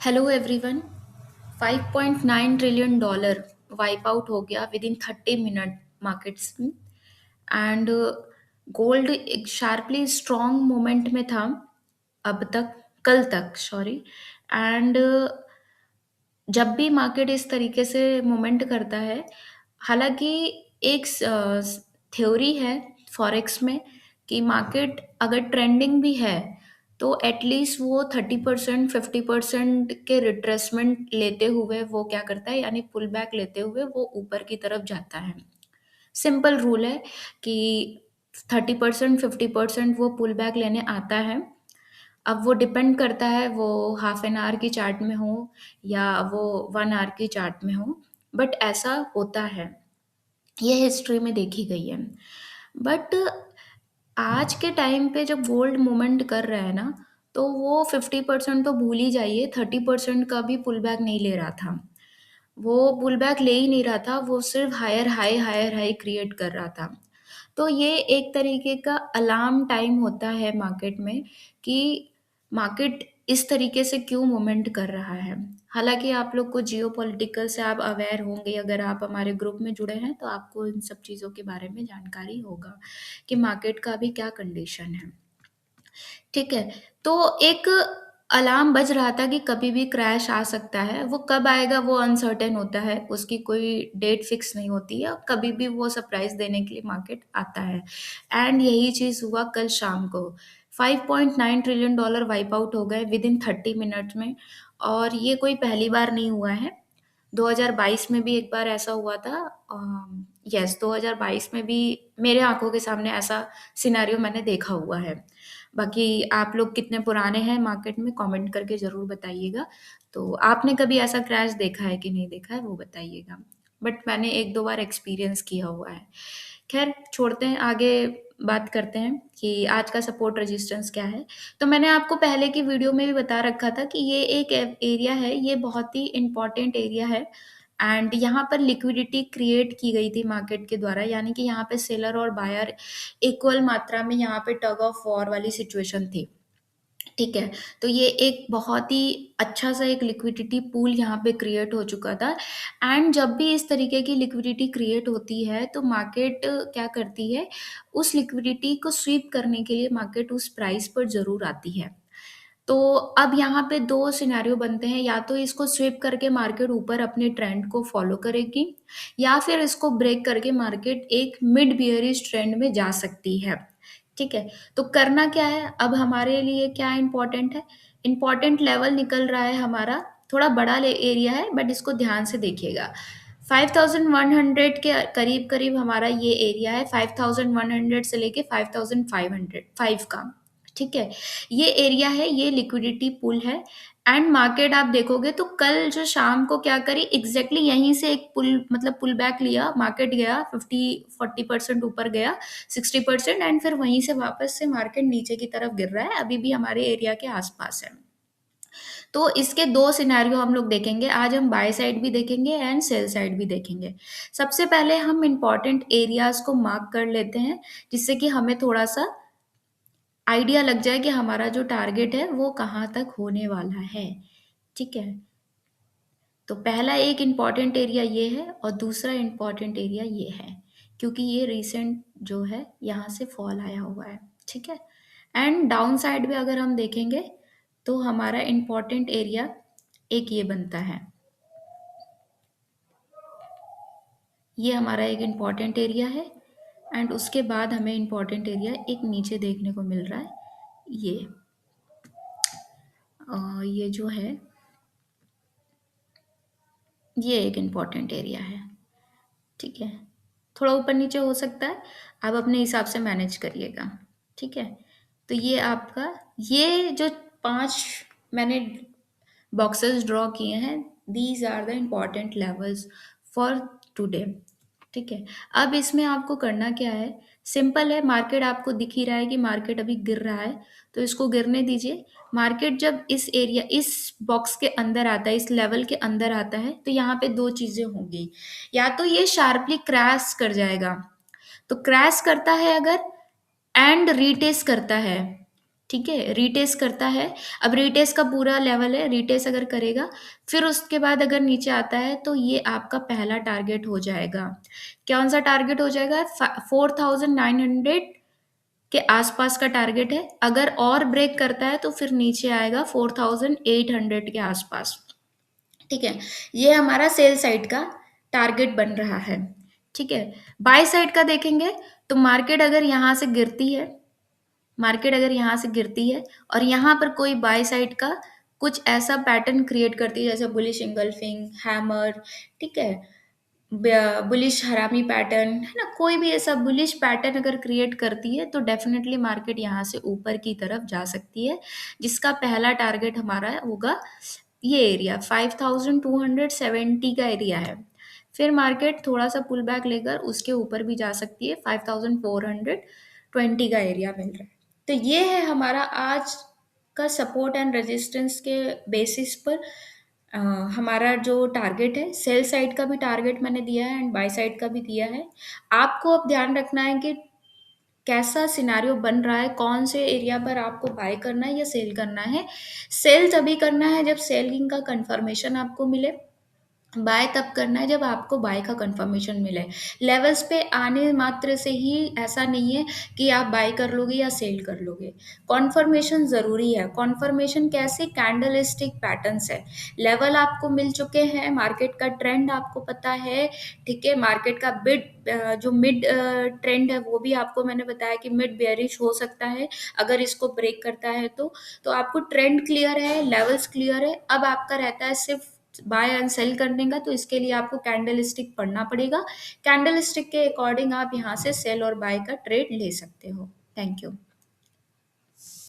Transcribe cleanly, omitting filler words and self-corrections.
Hello everyone. 5.9 trillion dollar wipe out हो गया with in 30 minute markets में। And gold एक शार्पली स्ट्रॉन्ग मोमेंट में था अब तक, कल तक सॉरी। एंड जब भी मार्केट इस तरीके से मूवमेंट करता है, हालांकि एक थ्योरी है फॉरेक्स में कि मार्केट अगर ट्रेंडिंग भी है तो एटलीस्ट वो 30% 50% के रिट्रेसमेंट लेते हुए वो क्या करता है, यानी पुल बैक लेते हुए वो ऊपर की तरफ जाता है। सिंपल रूल है कि 30% 50% वो पुल बैक लेने आता है। अब वो डिपेंड करता है वो हाफ एन आवर की चार्ट में हो या वो 1 आवर की चार्ट में हो, बट ऐसा होता है, ये हिस्ट्री में देखी गई है। बट आज के टाइम पे जब गोल्ड मूवमेंट कर रहा है ना, तो वो 50% तो भूल ही जाइए, 30% का भी पुल बैक नहीं ले रहा था। वो पुल बैक ले ही नहीं रहा था, वो सिर्फ हायर हाई क्रिएट कर रहा था। तो ये एक तरीके का अलार्म टाइम होता है मार्केट में कि मार्केट इस तरीके से क्यों मूवमेंट कर रहा है। हालांकि आप लोग को जियोपॉलिटिकल से आप अवेयर होंगे, अगर आप हमारे ग्रुप में जुड़े हैं तो आपको इन सब चीज़ों के बारे में जानकारी होगा कि मार्केट का अभी क्या कंडीशन है। ठीक है, तो एक अलार्म बज रहा था कि कभी भी क्रैश आ सकता है। वो कब आएगा वो अनसर्टेन होता है, उसकी कोई डेट फिक्स नहीं होती है, और कभी भी वो सरप्राइज देने के लिए मार्केट आता है। एंड यही चीज़ हुआ कल शाम को। 5.9 ट्रिलियन डॉलर वाइप आउट हो गए विद इन 30 मिनट में। और ये कोई पहली बार नहीं हुआ है, 2022 में भी एक बार ऐसा हुआ था। यस, 2022 में भी मेरे आंखों के सामने ऐसा सिनेरियो मैंने देखा हुआ है। बाकी आप लोग कितने पुराने हैं मार्केट में, कमेंट करके ज़रूर बताइएगा। तो आपने कभी ऐसा क्रैश देखा है कि नहीं देखा है वो बताइएगा। बट मैंने एक दो बार एक्सपीरियंस किया हुआ है। खैर छोड़ते हैं, आगे बात करते हैं कि आज का सपोर्ट रेजिस्टेंस क्या है। तो मैंने आपको पहले की वीडियो में भी बता रखा था कि ये एक एरिया है, ये बहुत ही इंपॉर्टेंट एरिया है। एंड यहाँ पर लिक्विडिटी क्रिएट की गई थी मार्केट के द्वारा, यानी कि यहाँ पे सेलर और बायर इक्वल मात्रा में यहाँ पे टग ऑफ वॉर वाली सिचुएशन थी। ठीक है, तो ये एक बहुत ही अच्छा सा एक लिक्विडिटी पूल यहाँ पे क्रिएट हो चुका था। एंड जब भी इस तरीके की लिक्विडिटी क्रिएट होती है तो मार्केट क्या करती है, उस लिक्विडिटी को स्वीप करने के लिए मार्केट उस प्राइस पर ज़रूर आती है। तो अब यहाँ पे दो सिनेरियो बनते हैं, या तो इसको स्वीप करके मार्केट ऊपर अपने ट्रेंड को फॉलो करेगी, या फिर इसको ब्रेक करके मार्केट एक मिड बियरिश ट्रेंड में जा सकती है। ठीक है, तो करना क्या है अब हमारे लिए, क्या इंपॉर्टेंट है, इंपॉर्टेंट लेवल निकल रहा है हमारा, थोड़ा बड़ा एरिया है बट इसको ध्यान से देखिएगा। 5100 के करीब करीब हमारा ये एरिया है, 5100 से लेके 5500 5 का। ठीक है, ये एरिया है, ये लिक्विडिटी पुल है। एंड मार्केट आप देखोगे तो कल जो शाम को क्या करी, एग्जैक्टली यहीं से एक पुल मतलब पुल बैक लिया, मार्केट गया 50-40% ऊपर गया, 60%, एंड फिर वहीं से वापस से मार्केट नीचे की तरफ गिर रहा है, अभी भी हमारे एरिया के आसपास है। तो इसके दो सिनेरियो हम लोग देखेंगे आज, हम बाय साइड भी देखेंगे एंड सेल साइड भी देखेंगे। सबसे पहले हम इंपॉर्टेंट एरियाज को मार्क कर लेते हैं, जिससे कि हमें थोड़ा सा आइडिया लग जाए कि हमारा जो टारगेट है वो कहाँ तक होने वाला है। ठीक है, तो पहला एक इम्पॉर्टेंट एरिया ये है और दूसरा इम्पॉर्टेंट एरिया ये है, क्योंकि ये रिसेंट जो है यहाँ से फॉल आया हुआ है। ठीक है, एंड डाउन साइड में अगर हम देखेंगे तो हमारा इम्पॉर्टेंट एरिया एक ये बनता है, ये हमारा एक इम्पॉर्टेंट एरिया है। एंड उसके बाद हमें इम्पॉर्टेंट एरिया एक नीचे देखने को मिल रहा है, ये ये जो है ये एक इम्पॉर्टेंट एरिया है। ठीक है, थोड़ा ऊपर नीचे हो सकता है, आप अपने हिसाब से मैनेज करिएगा। ठीक है, तो ये आपका, ये जो 5 मैंने बॉक्सेस ड्रॉ किए हैं, these are the important levels for today. ठीक है, अब इसमें आपको करना क्या है, सिंपल है, मार्केट आपको दिख ही रहा है कि मार्केट अभी गिर रहा है, तो इसको गिरने दीजिए। मार्केट जब इस एरिया, इस बॉक्स के अंदर आता है, इस लेवल के अंदर आता है, तो यहाँ पे दो चीजें होंगी, या तो ये शार्पली क्रैश कर जाएगा, तो क्रैश करता है अगर एंड रीटेस्ट करता है, ठीक है, रीटेस्ट करता है। अब रीटेस्ट का पूरा लेवल है, रीटेस्ट अगर करेगा, फिर उसके बाद अगर नीचे आता है तो ये आपका पहला टारगेट हो जाएगा। कौन सा टारगेट हो जाएगा? 4900 के आसपास का टारगेट है। अगर और ब्रेक करता है तो फिर नीचे आएगा 4800 के आसपास। ठीक है, ये हमारा सेल साइड का टारगेट बन रहा है। ठीक है, बाय साइड का देखेंगे तो मार्केट अगर यहाँ से गिरती है, मार्केट अगर यहाँ से गिरती है और यहाँ पर कोई बाय साइड का कुछ ऐसा पैटर्न क्रिएट करती है जैसे बुलिश इंगल्फिंग हैमर, ठीक है, बुलिश हरामी पैटर्न है ना, कोई भी ऐसा बुलिश पैटर्न अगर क्रिएट करती है तो डेफिनेटली मार्केट यहाँ से ऊपर की तरफ जा सकती है, जिसका पहला टारगेट हमारा होगा ये एरिया 5270 का एरिया है। फिर मार्केट थोड़ा सा पुल बैक लेकर उसके ऊपर भी जा सकती है, 5420 का एरिया मिल रहा है। तो ये है हमारा आज का सपोर्ट एंड रेजिस्टेंस के बेसिस पर अ, हमारा जो टारगेट है। सेल साइड का भी टारगेट मैंने दिया है एंड बाय साइड का भी दिया है। आपको अब ध्यान रखना है कि कैसा सिनेरियो बन रहा है, कौन से एरिया पर आपको बाय करना है या सेल करना है। सेल तभी करना है जब सेलिंग का कंफर्मेशन आपको मिले, बाय तब करना है जब आपको बाय का कंफर्मेशन मिले। लेवल्स पे आने मात्र से ही ऐसा नहीं है कि आप बाय कर लोगे या सेल कर लोगे। कंफर्मेशन ज़रूरी है। कंफर्मेशन कैसे? कैंडलस्टिक पैटर्न्स है, लेवल आपको मिल चुके हैं, मार्केट का ट्रेंड आपको पता है, ठीक है, मार्केट का जो मिड ट्रेंड है वो भी आपको मैंने बताया कि मिड बेयरिश हो सकता है अगर इसको ब्रेक करता है तो आपको ट्रेंड क्लियर है, लेवल्स क्लियर है। अब आपका रहता है सिर्फ बाय एंड सेल करने का, तो इसके लिए आपको कैंडल स्टिक पढ़ना पड़ेगा। कैंडल स्टिक के अकॉर्डिंग आप यहाँ से सेल और बाय का ट्रेड ले सकते हो। Thank you.